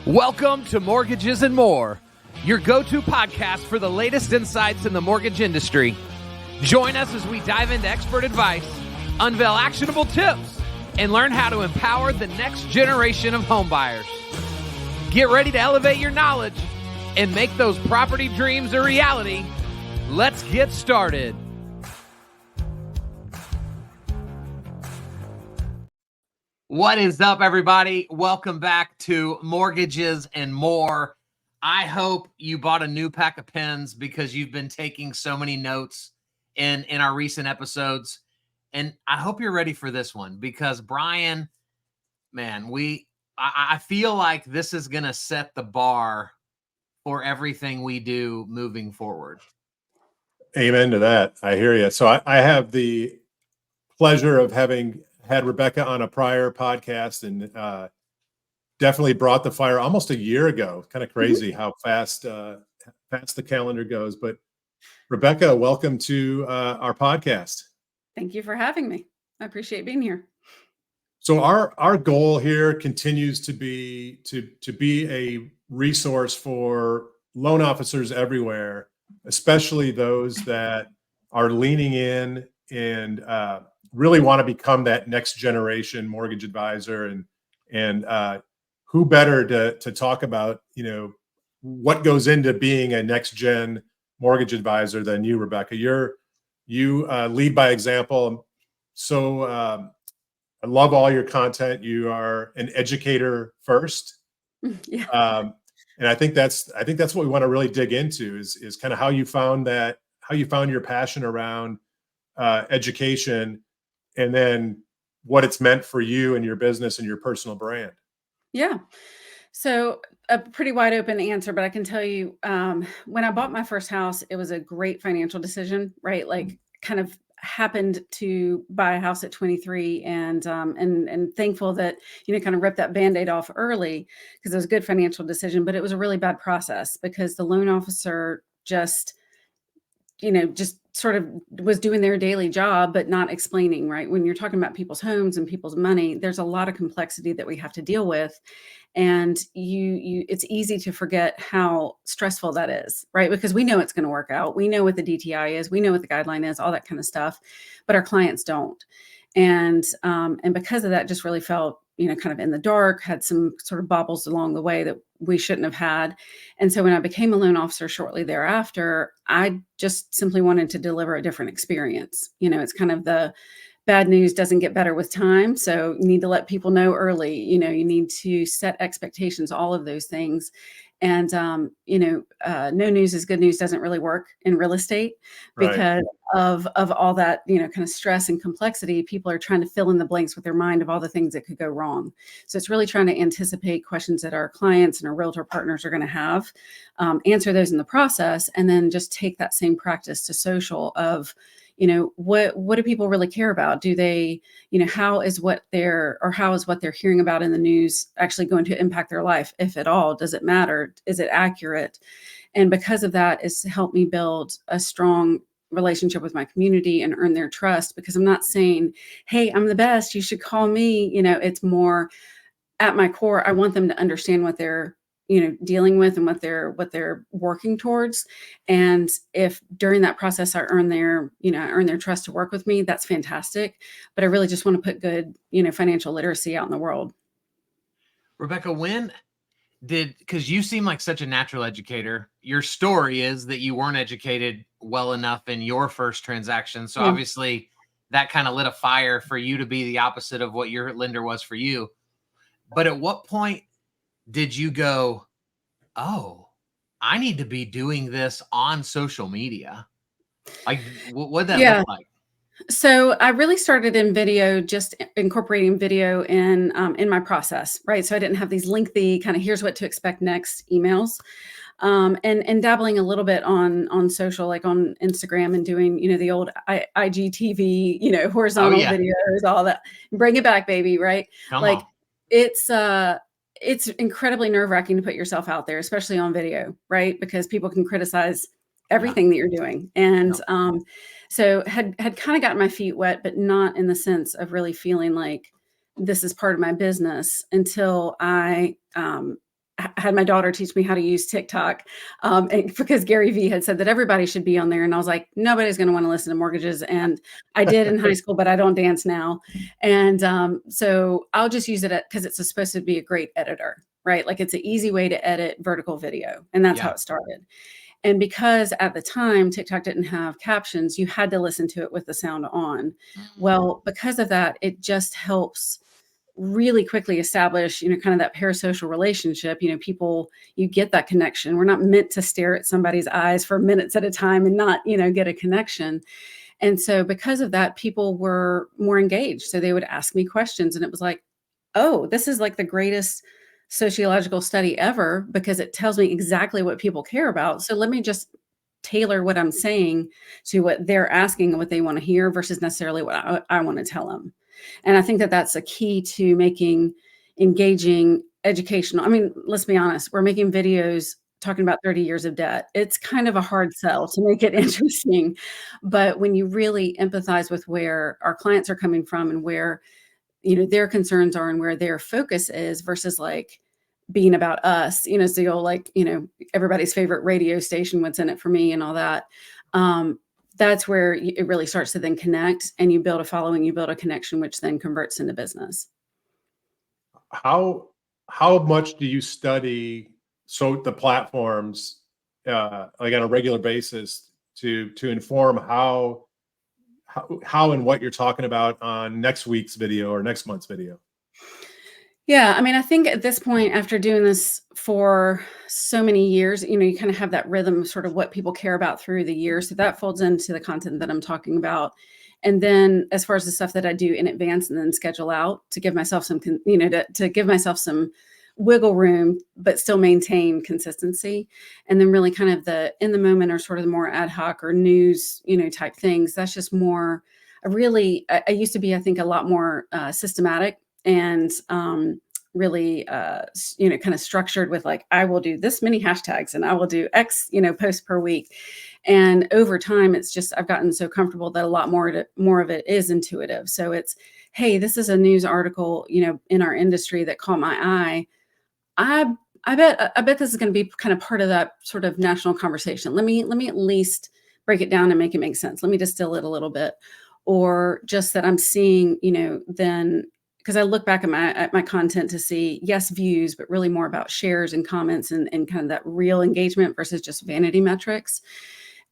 Welcome to Mortgages and More, your go-to podcast for the latest insights in the mortgage industry. Join us as we dive into expert advice, unveil actionable tips, and learn how to empower the next generation of homebuyers. Get ready to elevate your knowledge and make those property dreams a reality. Let's get started. What is up, everybody? Welcome back to Mortgages and More. I hope you bought a new pack of pens because you've been taking so many notes in our recent episodes. And I hope you're ready for this one because Brian, man, I feel like this is going to set the bar for everything we do moving forward. Amen to that. I hear you. So I have the pleasure of having had Rebecca on a prior podcast and definitely brought the fire almost a year ago. Kind of crazy how fast the calendar goes. But Rebecca, welcome to our podcast. Thank you for having me. I appreciate being here. So our goal here continues to be to be a resource for loan officers everywhere, especially those that are leaning in and really want to become that next generation mortgage advisor, and who better to talk about, what goes into being a next gen mortgage advisor than you, Rebecca. You lead by example. So I love all your content. You are an educator first. Yeah. And I think that's what we want to really dig into is kind of how you found your passion around education, and then what it's meant for you and your business and your personal brand. Yeah. So a pretty wide open answer, but I can tell you, when I bought my first house, it was a great financial decision, right? Like kind of happened to buy a house at 23 and thankful that, kind of ripped that Band-Aid off early because it was a good financial decision, but it was a really bad process because the loan officer just sort of was doing their daily job, but not explaining, right? When you're talking about people's homes and people's money, there's a lot of complexity that we have to deal with. And it's easy to forget how stressful that is, right? Because we know it's going to work out. We know what the DTI is. We know what the guideline is, all that kind of stuff, but our clients don't. And because of that, just really felt, kind of in the dark, had some sort of bobbles along the way that we shouldn't have had. And so when I became a loan officer shortly thereafter, I just simply wanted to deliver a different experience. It's kind of the bad news doesn't get better with time. So you need to let people know early, you need to set expectations, all of those things. And, no news is good news doesn't really work in real estate because of all that, kind of stress and complexity. People are trying to fill in the blanks with their mind of all the things that could go wrong. So it's really trying to anticipate questions that our clients and our realtor partners are going to have, answer those in the process, and then just take that same practice to social of, what do people really care about? Do they, how is what they're hearing about in the news actually going to impact their life? If at all, does it matter? Is it accurate? And because of that, it's helped me build a strong relationship with my community and earn their trust, because I'm not saying, hey, I'm the best, you should call me. It's more at my core, I want them to understand what they're dealing with and what they're working towards. And if during that process I earn their trust to work with me, that's fantastic. But I really just want to put good, financial literacy out in the world. Rebecca, because you seem like such a natural educator. Your story is that you weren't educated well enough in your first transaction. So obviously that kind of lit a fire for you to be the opposite of what your lender was for you. But at what point did you go, oh, I need to be doing this on social media? Like, what'd that look like? So I really started in video, just incorporating video in my process, right? So I didn't have these lengthy kind of here's what to expect next emails, and dabbling a little bit on social, like on Instagram, and doing, the old IGTV, horizontal videos, all that. Bring it back, baby, right? Come on. It's incredibly nerve-wracking to put yourself out there, especially on video, right? Because people can criticize everything that you're doing. And so had kind of gotten my feet wet, but not in the sense of really feeling like this is part of my business until I had my daughter teach me how to use TikTok, and because Gary Vee had said that everybody should be on there, and I was like, nobody's going to want to listen to mortgages, and I did in high school, but I don't dance now, and so I'll just use it because it's supposed to be a great editor, right? Like it's an easy way to edit vertical video, and that's how it started. And because at the time TikTok didn't have captions, you had to listen to it with the sound on. Well, because of that, it just helps really quickly establish, kind of that parasocial relationship. People, you get that connection. We're not meant to stare at somebody's eyes for minutes at a time and not, get a connection. And so because of that, people were more engaged. So they would ask me questions, and it was like, oh, this is like the greatest sociological study ever, because it tells me exactly what people care about. So let me just tailor what I'm saying to what they're asking and what they want to hear versus necessarily what I want to tell them. And I think that that's a key to making engaging educational. I mean, let's be honest, we're making videos talking about 30 years of debt. It's kind of a hard sell to make it interesting. But when you really empathize with where our clients are coming from and where, their concerns are and where their focus is versus like being about us, so you'll like, everybody's favorite radio station, what's in it for me and all that. That's where it really starts to then connect, and you build a following, you build a connection, which then converts into business. How much do you study the platforms like on a regular basis to inform how and what you're talking about on next week's video or next month's video? Yeah. I mean, I think at this point, after doing this for so many years, you kind of have that rhythm of sort of what people care about through the year. So that folds into the content that I'm talking about. And then as far as the stuff that I do in advance and then schedule out to give myself some, to give myself some wiggle room, but still maintain consistency. And then really kind of the in the moment or sort of the more ad hoc or news, type things. That's just more, I used to be, I think, a lot more systematic and really, kind of structured with like, I will do this many hashtags and I will do X, posts per week. And over time, it's just, I've gotten so comfortable that a lot more of it is intuitive. So it's, hey, this is a news article, in our industry that caught my eye. I bet this is going to be kind of part of that sort of national conversation. Let me at least break it down and make it make sense. Let me distill it a little bit, or just that I'm seeing, then because I look back at my content to see, yes, views, but really more about shares and comments and kind of that real engagement versus just vanity metrics.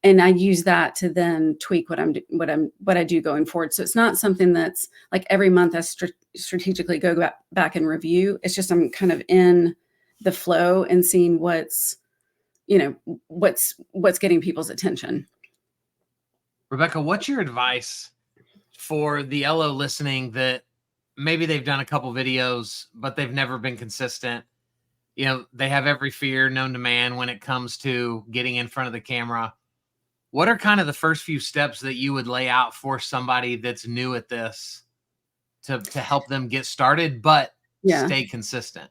And I use that to then tweak what I do going forward. So it's not something that's like every month I strategically go back and review. It's just I'm kind of in the flow and seeing what's getting people's attention. Rebecca, what's your advice for the LO listening that maybe they've done a couple videos, but they've never been consistent? They have every fear known to man when it comes to getting in front of the camera. What are kind of the first few steps that you would lay out for somebody that's new at this to help them get started, but stay consistent?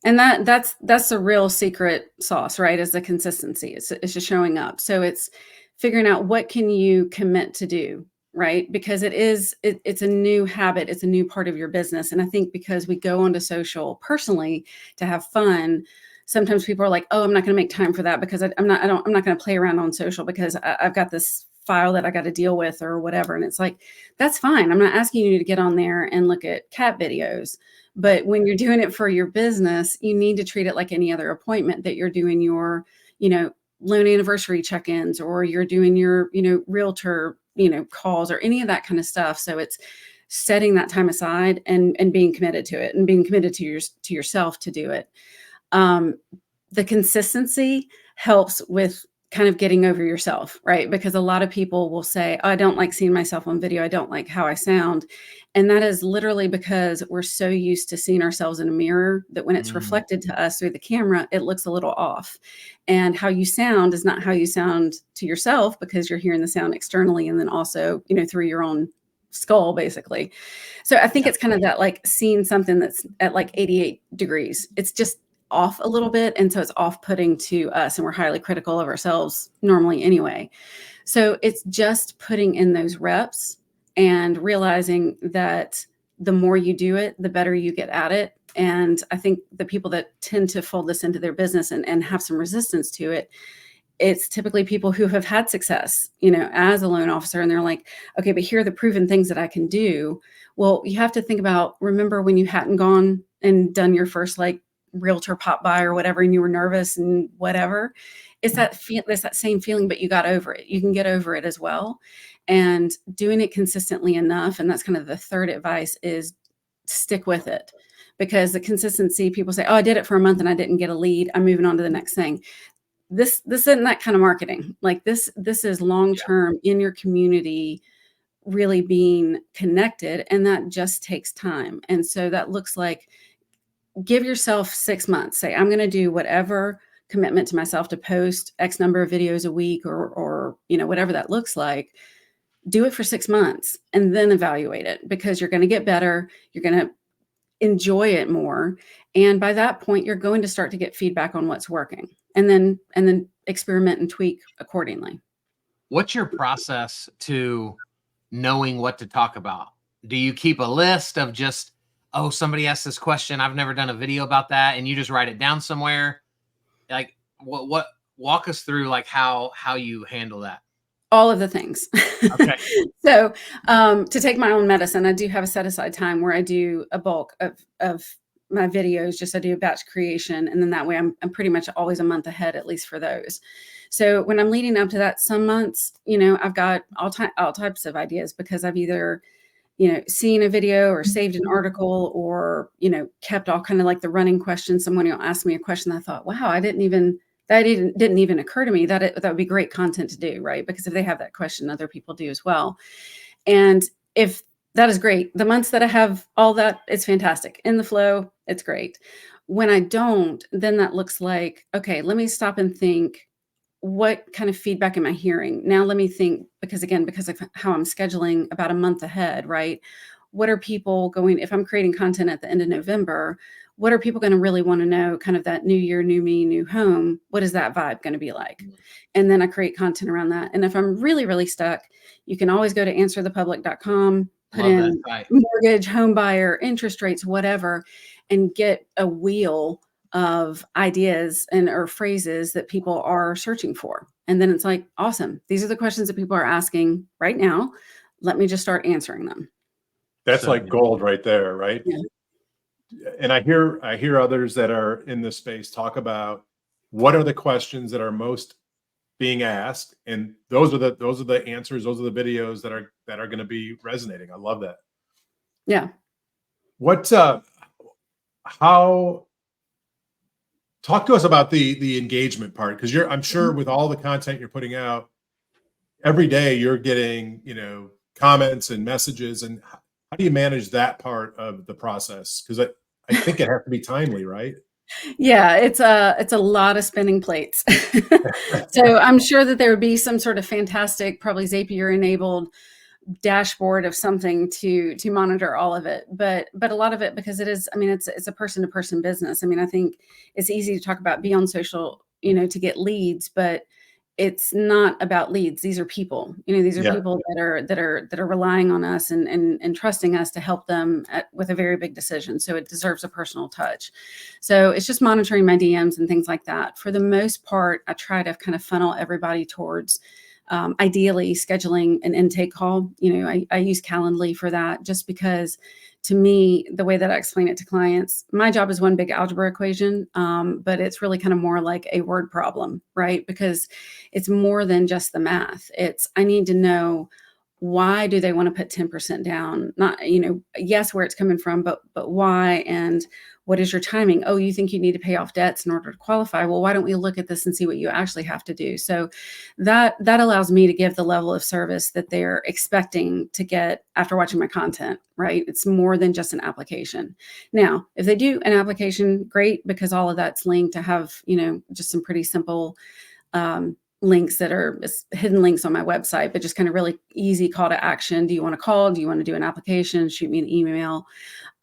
And that's a real secret sauce, right? Is the consistency. It's just showing up. So it's figuring out what can you commit to do, right? Because it's a new habit. It's a new part of your business. And I think because we go onto social personally to have fun, sometimes people are like, oh, I'm not going to make time for that because I'm not going to play around on social because I've got this file that I got to deal with or whatever. And it's like, that's fine. I'm not asking you to get on there and look at cat videos. But when you're doing it for your business, you need to treat it like any other appointment that you're doing your, loan anniversary check-ins, or you're doing your, realtor, calls or any of that kind of stuff. So it's setting that time aside and being committed to it and being committed to yourself to do it. The consistency helps with kind of getting over yourself, right? Because a lot of people will say, oh, I don't like seeing myself on video. I don't like how I sound. And that is literally because we're so used to seeing ourselves in a mirror that when it's reflected to us through the camera, it looks a little off. And how you sound is not how you sound to yourself, because you're hearing the sound externally and then also, through your own skull, basically. So I think it's kind of that like seeing something that's at like 88 degrees. It's just off a little bit. And so it's off-putting to us, and we're highly critical of ourselves normally anyway. So it's just putting in those reps and realizing that the more you do it, the better you get at it. And I think the people that tend to fold this into their business and have some resistance to it, it's typically people who have had success, as a loan officer. And they're like, okay, but here are the proven things that I can do. Well, you have to think about, remember when you hadn't gone and done your first like realtor pop by or whatever, and you were nervous and whatever. It's that same feeling, but you got over it. You can get over it as well. And doing it consistently enough. And that's kind of the third advice, is stick with it. Because the consistency, people say, oh, I did it for a month and I didn't get a lead, I'm moving on to the next thing. This isn't that kind of marketing. Like this is long-term in your community, really being connected. And that just takes time. And so that looks like, give yourself 6 months. Say, I'm going to do whatever commitment to myself to post X number of videos a week or whatever that looks like. Do it for 6 months and then evaluate it, because you're going to get better. You're going to enjoy it more. And by that point, you're going to start to get feedback on what's working, and then experiment and tweak accordingly. What's your process to knowing what to talk about? Do you keep a list of just, oh, somebody asked this question, I've never done a video about that, and you just write it down somewhere? Like what walk us through like how you handle that? All of the things. Okay. So to take my own medicine, I do have a set aside time where I do a bulk of my videos. Just I do a batch creation. And then that way I'm pretty much always a month ahead, at least for those. So when I'm leading up to that, some months, I've got all types of ideas, because I've either, seen a video or saved an article or, kept all kind of like the running questions. Someone will ask me a question. I thought, wow, that didn't even occur to me that would be great content to do, right? Because if they have that question, other people do as well. And if that is great, the months that I have all that, it's fantastic. In the flow, it's great. When I don't, then that looks like, okay, let me stop and think, what kind of feedback am I hearing? Now let me think, because of how I'm scheduling about a month ahead, right? What are people going, if I'm creating content at the end of November, what are people going to really want to know? Kind of that new year, new me, new home. What is that vibe going to be like? And then I create content around that. And if I'm really, really stuck, you can always go to answerthepublic.com, put in mortgage, home buyer, interest rates, whatever, and get a wheel of ideas or phrases that people are searching for. And then it's like, awesome. These are the questions that people are asking right now. Let me just start answering them. That's like gold right there, right? Yeah. And I hear others that are in this space talk about what are the questions that are most being asked, and those are the answers. Those are the videos that are going to be resonating. I love that. Yeah. Talk to us about the engagement part, because I'm sure with all the content you're putting out every day, you're getting comments and messages, and how do you manage that part of the process? Because I think it has to be timely, right? Yeah, it's a lot of spinning plates. So I'm sure that there would be some sort of fantastic, probably Zapier enabled dashboard of something to monitor all of it. But a lot of it, because it's a person to person business. I think it's easy to talk about, be on social, to get leads, but it's not about leads. These are people, these are people that are relying on us and trusting us to help them with a very big decision. So it deserves a personal touch. So it's just monitoring my DMs and things like that. For the most part, I try to kind of funnel everybody towards ideally scheduling an intake call. I use Calendly for that, just because to me, the way that I explain it to clients, my job is one big algebra equation, but it's really kind of more like a word problem, right? Because it's more than just the math. I need to know, why do they want to put 10% down? Not, yes, where it's coming from, but why, and what is your timing? Oh, you think you need to pay off debts in order to qualify? Well, why don't we look at this and see what you actually have to do? So that allows me to give the level of service that they're expecting to get after watching my content, right? It's more than just an application. Now, if they do an application, great, because all of that's linked to have, just some pretty simple links that are hidden links on my website, but just kind of really easy call to action. Do you want to call? Do you want to do an application? Shoot me an email.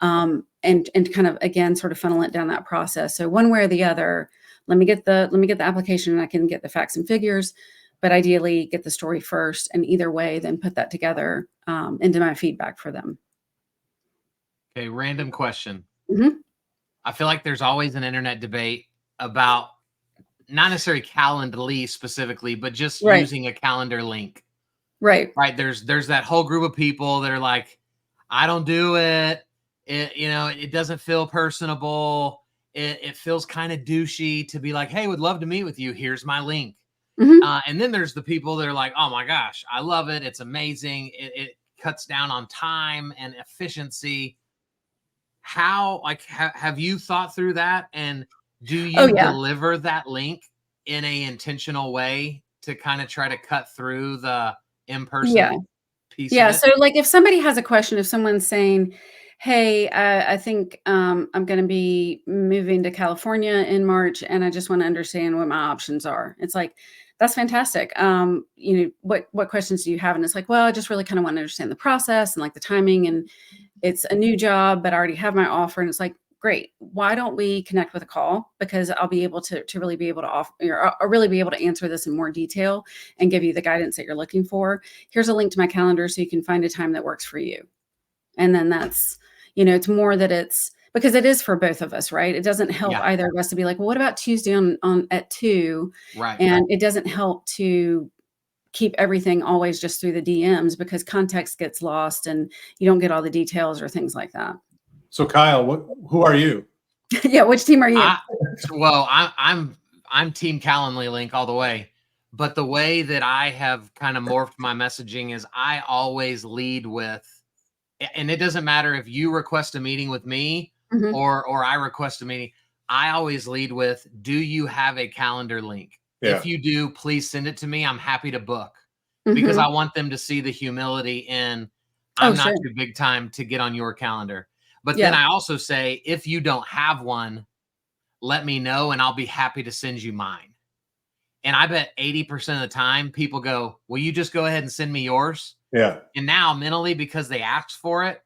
And kind of, again, sort of funnel it down that process. So one way or the other, let me get the application and I can get the facts and figures, but ideally get the story first. And either way, then put that together into my feedback for them. Okay. Random question. Mm-hmm. I feel like there's always an internet debate about not necessarily Calendly specifically, but just Right. using a calendar link. Right. Right. There's that whole group of people that are like, I don't do it. It doesn't feel personable. It feels kind of douchey to be like, hey, would love to meet with you. Here's my link. Mhm. And then there's the people that are like, oh my gosh, I love it. It's amazing. It cuts down on time and efficiency. How, like, have you thought through that? And do Oh, you yeah. deliver that link in a intentional way to kind of try to cut through the in-person Yeah. piece Yeah. of it? So like if somebody has a question, if someone's saying, hey, I think I'm going to be moving to California in March and I just want to understand what my options are. It's like, that's fantastic. What questions do you have? And it's like, well, I just really kind of want to understand the process and like the timing, and it's a new job, but I already have my offer. And it's like, great. Why don't we connect with a call? Because I'll be able to really be able to offer, or really be able to answer this in more detail and give you the guidance that you're looking for. Here's a link to my calendar so you can find a time that works for you. And then that's, it's more that it's because it is for both of us, right? It doesn't help either of us to be like, well, what about Tuesday on at 2? Right. And it doesn't help to keep everything always just through the DMs because context gets lost and you don't get all the details or things like that. So Kyle, who are you? Yeah, which team are you? I'm Team Calendly link all the way. But the way that I have kind of morphed my messaging is I always lead with, and it doesn't matter if you request a meeting with me or I request a meeting. I always lead with, do you have a calendar link? Yeah. If you do, please send it to me. I'm happy to book because I want them to see the humility in I'm not too big time to get on your calendar. But then I also say, if you don't have one, let me know and I'll be happy to send you mine. And I bet 80% of the time people go, will you just go ahead and send me yours? Yeah. And now mentally, because they asked for it,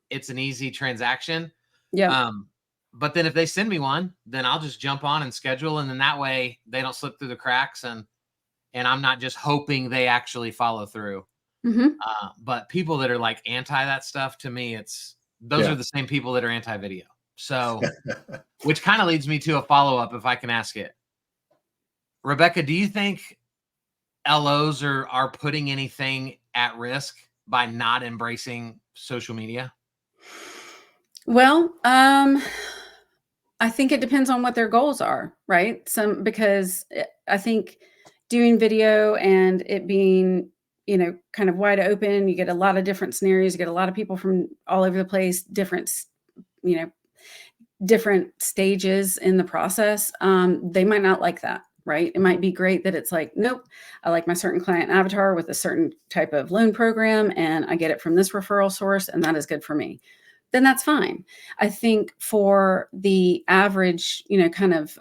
it's an easy transaction. Yeah. But then if they send me one, then I'll just jump on and schedule. And then that way they don't slip through the cracks. And I'm not just hoping they actually follow through. But people that are like anti that stuff, to me, those are the same people that are anti-video. So, which kind of leads me to a follow-up, if I can ask it. Rebecca, do you think LOs are putting anything at risk by not embracing social media? Well, I think it depends on what their goals are, right? Because I think doing video and it being, kind of wide open, you get a lot of different scenarios, you get a lot of people from all over the place, different stages in the process. They might not like that, right? It might be great that it's like, nope, I like my certain client avatar with a certain type of loan program and I get it from this referral source and that is good for me. Then that's fine. I think for the average, kind of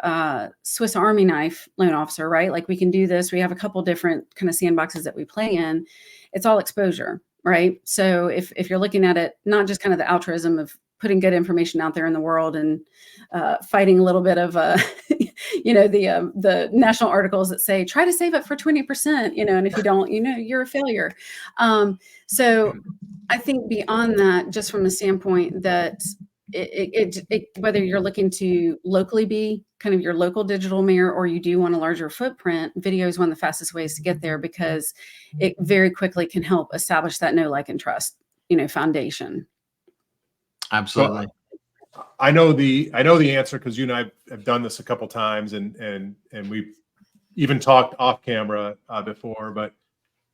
Swiss Army knife loan officer, right? Like we can do this. We have a couple different kind of sandboxes that we play in. It's all exposure, right? So if you're looking at it, not just kind of the altruism of putting good information out there in the world and fighting a little bit of, the national articles that say, try to save it for 20%, and if you don't, you're a failure. So I think beyond that, just from the standpoint that whether you're looking to locally be kind of your local digital mayor or you do want a larger footprint, video is one of the fastest ways to get there because it very quickly can help establish that know, like, and trust, foundation. Absolutely. So I know the answer because you and I have done this a couple times and we've even talked off camera before, but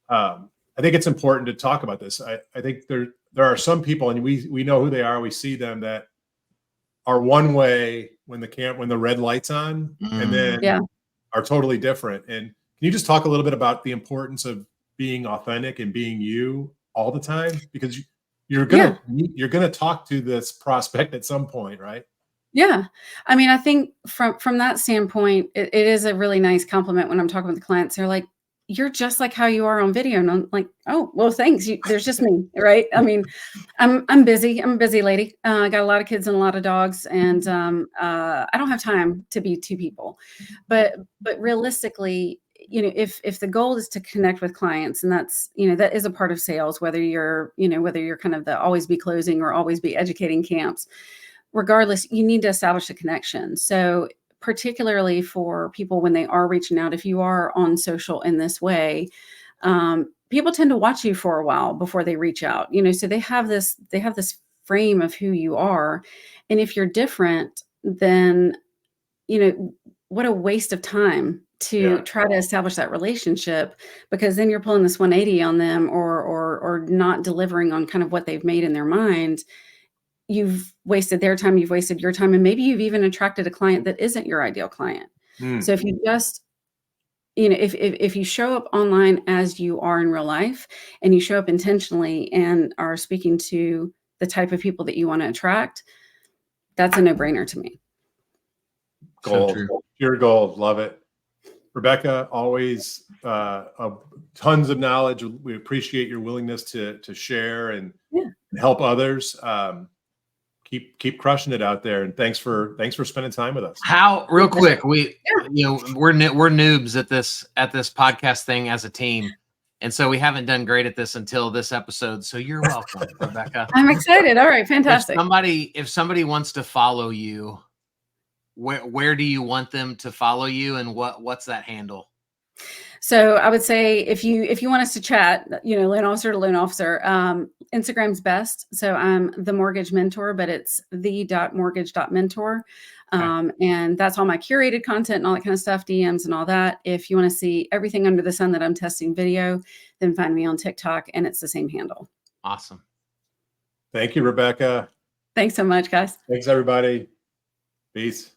I think it's important to talk about this. I think there are some people, and we know who they are. We see them that are one way when the red light's on, and then are totally different. And can you just talk a little bit about the importance of being authentic and being you all the time? Because you're gonna talk to this prospect at some point, right? Yeah. I mean, I think from that standpoint, it is a really nice compliment when I'm talking with the clients. They're like, you're just like how you are on video. And I'm like, oh, well, thanks. There's just me, right? I mean, I'm busy. I'm a busy lady. I got a lot of kids and a lot of dogs, and I don't have time to be two people. But realistically, if the goal is to connect with clients, and that's, that is a part of sales, whether you're kind of the always be closing or always be educating camps. regardless, you need to establish a connection. So particularly for people when they are reaching out, if you are on social in this way, people tend to watch you for a while before they reach out, so they have this frame of who you are. And if you're different, then, what a waste of time to try to establish that relationship, because then you're pulling this 180 on them, or not delivering on kind of what they've made in their mind. You've wasted their time, you've wasted your time, and maybe you've even attracted a client that isn't your ideal client. So if you just, if you show up online as you are in real life, and you show up intentionally and are speaking to the type of people that you want to attract, that's a no-brainer to me. Gold, pure gold. Love it. Rebecca, always tons of knowledge. We appreciate your willingness to share and help others. Keep crushing it out there, and thanks for spending time with us. Real quick, we're noobs at this podcast thing as a team, and so we haven't done great at this until this episode. So you're welcome, Rebecca. I'm excited. All right, fantastic. If somebody wants to follow you, where do you want them to follow you, and what's that handle? So I would say if you want us to chat, loan officer to loan officer, Instagram's best. So I'm the mortgage mentor, but it's the.mortgage.mentor. And that's all my curated content and all that kind of stuff, DMs and all that. If you want to see everything under the sun that I'm testing video, then find me on TikTok, and it's the same handle. Awesome. Thank you, Rebecca. Thanks so much, guys. Thanks, everybody. Peace.